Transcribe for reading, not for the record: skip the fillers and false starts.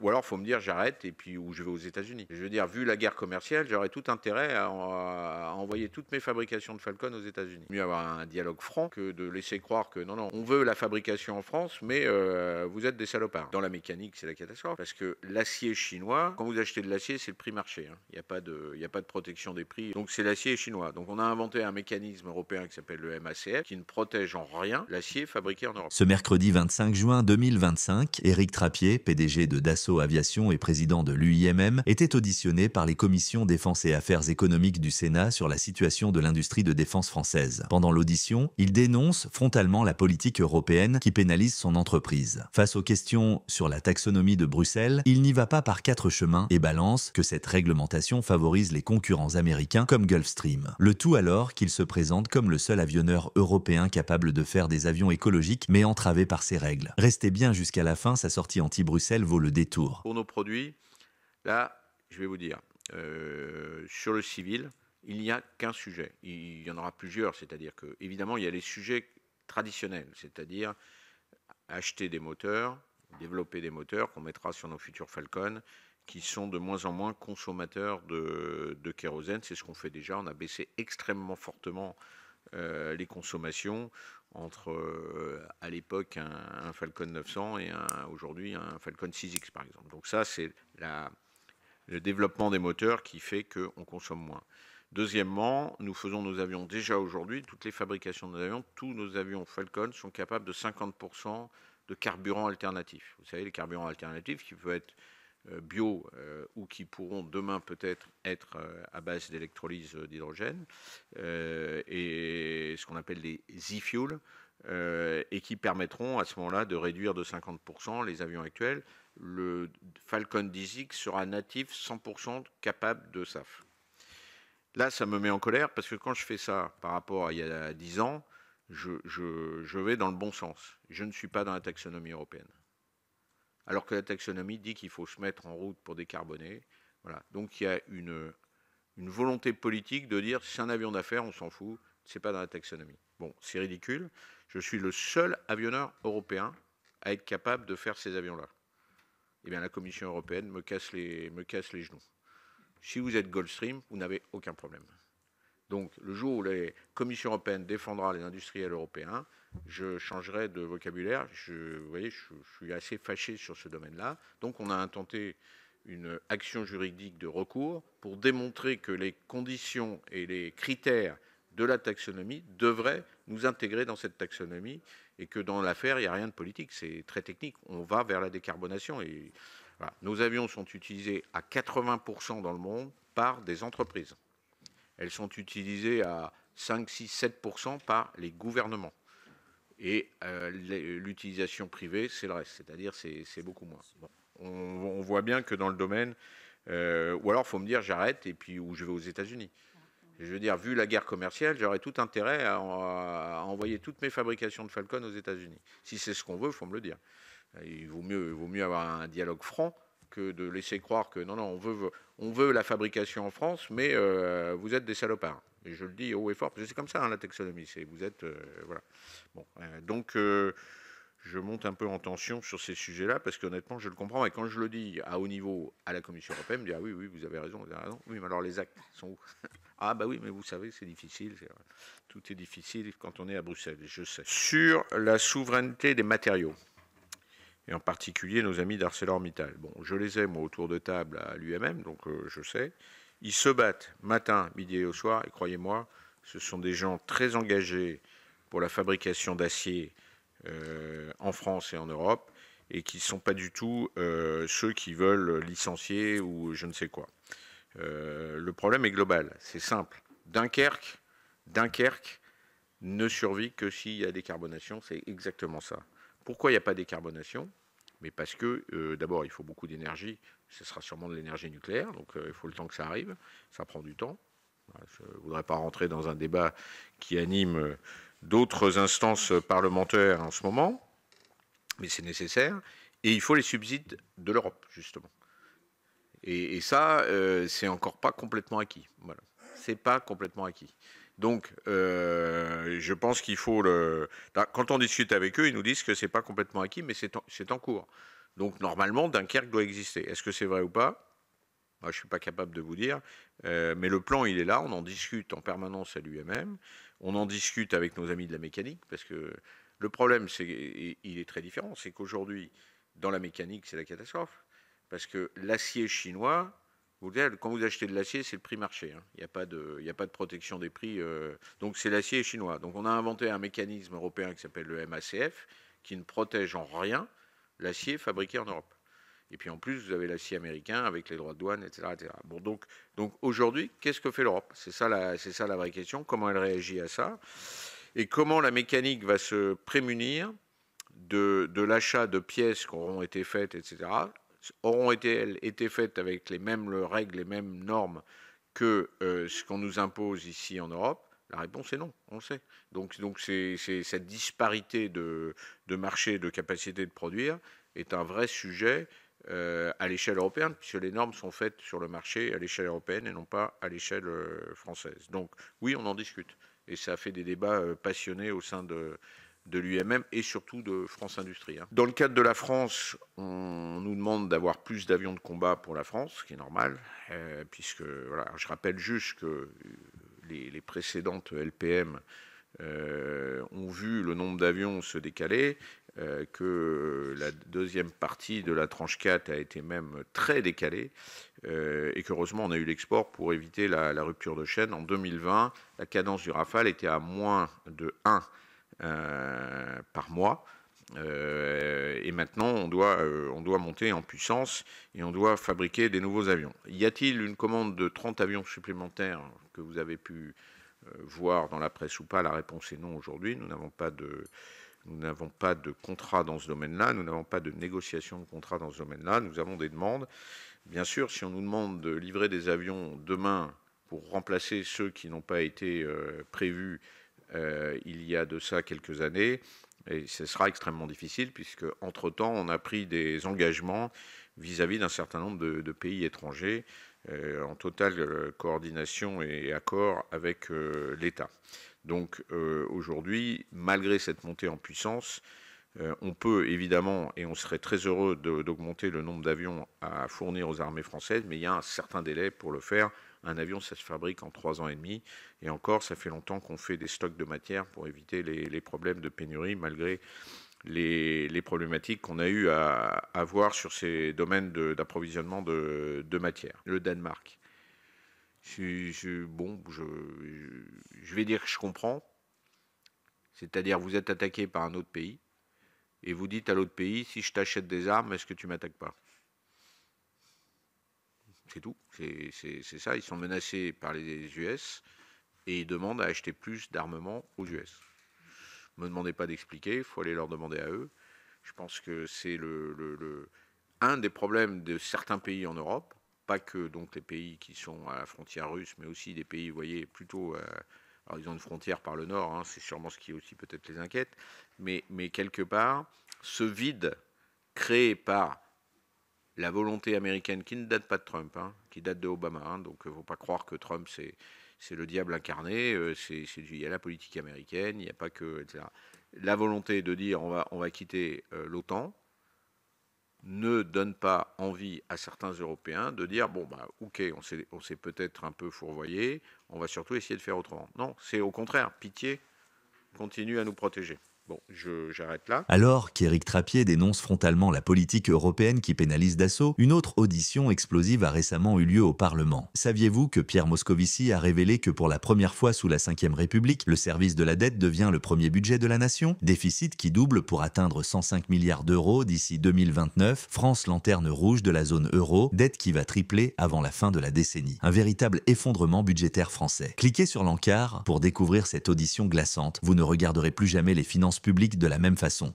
ou alors, il faut me dire j'arrête et puis ou je vais aux États-Unis. Je veux dire, vu la guerre commerciale, j'aurais tout intérêt à envoyer toutes mes fabrications de Falcon aux États-Unis. Mieux avoir un dialogue franc que de laisser croire que non, non, on veut la fabrication en France, mais vous êtes des salopards. Dans la mécanique, c'est la catastrophe parce que l'acier chinois, quand vous achetez de l'acier, c'est le prix marché. Hein. Il n'y a pas de protection des prix. Donc c'est l'acier chinois. Donc on a inventé un mécanisme européen qui s'appelle le MACF qui ne protège en rien l'acier fabriqué en Europe. Ce mercredi 25 juin 2025, Éric Trappier, PDG de Dassault Aviation et président de l'UIMM, était auditionné par les commissions Défense et Affaires économiques du Sénat sur la situation de l'industrie de défense française. Pendant l'audition, il dénonce frontalement la politique européenne qui pénalise son entreprise. Face aux questions sur la taxonomie de Bruxelles, il n'y va pas par quatre chemins et balance que cette réglementation favorise les concurrents américains comme Gulfstream. Le tout alors qu'il se présente comme le seul avionneur européen capable de faire des avions écologiques mais entravé par ces règles. Restez bien jusqu'à la fin, sa sortie anti-Bruxelles vaut le détour. Pour nos produits, là, je vais vous dire, sur le civil, il n'y a qu'un sujet. Il y en aura plusieurs, c'est-à-dire que, évidemment, il y a les sujets traditionnels, c'est-à-dire acheter des moteurs, développer des moteurs qu'on mettra sur nos futurs Falcon, qui sont de moins en moins consommateurs de kérosène. C'est ce qu'on fait déjà. On a baissé extrêmement fortement les consommations entre, à l'époque, un Falcon 900 et aujourd'hui un Falcon 6X, par exemple. Donc ça, c'est le développement des moteurs qui fait qu'on consomme moins. Deuxièmement, nous faisons nos avions déjà aujourd'hui, toutes les fabrications de nos avions, tous nos avions Falcon sont capables de 50% de carburant alternatif. Vous savez, les carburants alternatifs qui peuvent être bio ou qui pourront demain peut-être être à base d'électrolyse d'hydrogène et ce qu'on appelle les e-fuels et qui permettront à ce moment-là de réduire de 50% les avions actuels. Le Falcon 10X sera natif 100% capable de SAF. Là, ça me met en colère parce que quand je fais ça par rapport à il y a 10 ans, je vais dans le bon sens. Je ne suis pas dans la taxonomie européenne. Alors que la taxonomie dit qu'il faut se mettre en route pour décarboner. Voilà. Donc il y a une volonté politique de dire c'est un avion d'affaires, on s'en fout, c'est pas dans la taxonomie. Bon, c'est ridicule. Je suis le seul avionneur européen à être capable de faire ces avions-là. Eh bien, la Commission européenne me casse les genoux. Si vous êtes Gulfstream, vous n'avez aucun problème. Donc, le jour où la Commission européenne défendra les industriels européens, je changerai de vocabulaire. Vous voyez, je suis assez fâché sur ce domaine-là. Donc, on a intenté une action juridique de recours pour démontrer que les conditions et les critères de la taxonomie devraient nous intégrer dans cette taxonomie et que dans l'affaire, il n'y a rien de politique. C'est très technique. On va vers la décarbonation. Et voilà. Nos avions sont utilisés à 80% dans le monde par des entreprises. Elles sont utilisées à 5, 6, 7% par les gouvernements. Et l'utilisation privée, c'est le reste, c'est-à-dire c'est beaucoup moins. Bon. On voit bien que dans le domaine, ou alors il faut me dire j'arrête et puis ou je vais aux États-Unis. Je veux dire, vu la guerre commerciale, j'aurais tout intérêt à envoyer toutes mes fabrications de Falcon aux États-Unis. Si c'est ce qu'on veut, il faut me le dire. Il vaut mieux avoir un dialogue franc que de laisser croire que non, non, on veut la fabrication en France, mais vous êtes des salopards. Et je le dis haut et fort, parce que c'est comme ça, hein, la taxonomie. Vous êtes, voilà. Bon, donc, je monte un peu en tension sur ces sujets-là, parce qu'honnêtement, je le comprends. Et quand je le dis à haut niveau à la Commission européenne, elle me dit, ah oui, oui, vous avez raison, vous avez raison. Oui, mais alors les actes sont où? Ah bah oui, mais vous savez, c'est difficile. Tout est difficile quand on est à Bruxelles, je sais. Sur la souveraineté des matériaux, et en particulier nos amis d'ArcelorMittal. Bon, je les ai, moi, autour de table à l'UMM, donc je sais. Ils se battent matin, midi et au soir, et croyez-moi, ce sont des gens très engagés pour la fabrication d'acier en France et en Europe, et qui ne sont pas du tout ceux qui veulent licencier ou je ne sais quoi. Le problème est global, c'est simple. Dunkerque ne survit que s'il y a décarbonation, c'est exactement ça. Pourquoi il n'y a pas de décarbonation? Mais parce que, d'abord, il faut beaucoup d'énergie. Ce sera sûrement de l'énergie nucléaire, donc il faut le temps que ça arrive. Ça prend du temps. Je ne voudrais pas rentrer dans un débat qui anime d'autres instances parlementaires en ce moment, mais c'est nécessaire. Et il faut les subsides de l'Europe, justement. Et ça, c'est encore pas complètement acquis. Voilà. C'est pas complètement acquis. Donc, je pense qu'il faut le. Quand on discute avec eux, ils nous disent que c'est pas complètement acquis, mais c'est en cours. Donc normalement, Dunkerque doit exister. Est-ce que c'est vrai ou pas? Moi, je ne suis pas capable de vous dire. Mais le plan, il est là. On en discute en permanence à l'UMM. On en discute avec nos amis de la mécanique, parce que le problème, il est très différent. C'est qu'aujourd'hui, dans la mécanique, c'est la catastrophe. Parce que l'acier chinois, quand vous achetez de l'acier, c'est le prix marché. Hein. Il n'y a pas de protection des prix. Donc c'est l'acier chinois. Donc on a inventé un mécanisme européen qui s'appelle le MACF, qui ne protège en rien l'acier fabriqué en Europe. Et puis en plus, vous avez l'acier américain avec les droits de douane, etc. etc. Bon, donc aujourd'hui, qu'est-ce que fait l'Europe? C'est ça la vraie question. Comment elle réagit à ça? Et comment la mécanique va se prémunir de l'achat de pièces qui auront été faites, etc., auront été faites avec les mêmes règles, les mêmes normes que ce qu'on nous impose ici en Europe? La réponse est non, on le sait. Donc c'est cette disparité de marché, de capacité de produire est un vrai sujet à l'échelle européenne, puisque les normes sont faites sur le marché à l'échelle européenne et non pas à l'échelle française. Donc oui, on en discute. Et ça a fait des débats passionnés au sein de l'UMM et surtout de France Industrie. Hein. Dans le cadre de la France, on nous demande d'avoir plus d'avions de combat pour la France, ce qui est normal, puisque voilà, je rappelle juste que les précédentes LPM ont vu le nombre d'avions se décaler, que la deuxième partie de la tranche 4 a été même très décalée, et qu'heureusement on a eu l'export pour éviter la rupture de chaîne. En 2020, la cadence du Rafale était à moins de 1 par mois. Et maintenant, on doit monter en puissance et on doit fabriquer des nouveaux avions. Y a-t-il une commande de 30 avions supplémentaires que vous avez pu voir dans la presse ou pas? La réponse est non aujourd'hui. Nous n'avons pas de contrat dans ce domaine-là. Nous n'avons pas de négociation de contrat dans ce domaine-là. Nous avons des demandes. Bien sûr, si on nous demande de livrer des avions demain pour remplacer ceux qui n'ont pas été prévus il y a de ça quelques années, et ce sera extrêmement difficile puisque entre-temps on a pris des engagements vis-à-vis d'un certain nombre de pays étrangers en totale coordination et accord avec l'État. Donc aujourd'hui, malgré cette montée en puissance, on peut évidemment, et on serait très heureux d'augmenter le nombre d'avions à fournir aux armées françaises, mais il y a un certain délai pour le faire. Un avion, ça se fabrique en 3 ans et demi. Et encore, ça fait longtemps qu'on fait des stocks de matière pour éviter les problèmes de pénurie, malgré les problématiques qu'on a eu à avoir sur ces domaines d'approvisionnement de matière. Le Danemark. Je vais dire que je comprends. C'est-à-dire, vous êtes attaqué par un autre pays. Et vous dites à l'autre pays, si je t'achète des armes, est-ce que tu ne m'attaques pas? C'est tout, c'est ça. Ils sont menacés par les US et ils demandent à acheter plus d'armement aux US. Ne me demandez pas d'expliquer, il faut aller leur demander à eux. Je pense que c'est un des problèmes de certains pays en Europe, pas que donc les pays qui sont à la frontière russe, mais aussi des pays, vous voyez, plutôt... alors ils ont une frontière par le nord, hein, c'est sûrement ce qui aussi peut-être les inquiète, mais quelque part, ce vide créé par la volonté américaine qui ne date pas de Trump, hein, qui date de Obama, hein, donc il ne faut pas croire que Trump c'est le diable incarné, il y a la politique américaine, il n'y a pas que, etc. La volonté de dire on va quitter l'OTAN ne donne pas envie à certains Européens de dire bon bah ok, on s'est peut-être un peu fourvoyé, on va surtout essayer de faire autrement. Non, c'est au contraire, pitié, continue à nous protéger. Bon, j'arrête là. Alors qu'Éric Trappier dénonce frontalement la politique européenne qui pénalise Dassault, une autre audition explosive a récemment eu lieu au Parlement. Saviez-vous que Pierre Moscovici a révélé que pour la première fois sous la Ve République, le service de la dette devient le premier budget de la nation? Déficit qui double pour atteindre 105 milliards d'euros d'ici 2029, France lanterne rouge de la zone euro, dette qui va tripler avant la fin de la décennie. Un véritable effondrement budgétaire français. Cliquez sur l'encart pour découvrir cette audition glaçante. Vous ne regarderez plus jamais les finances publiques de la même façon.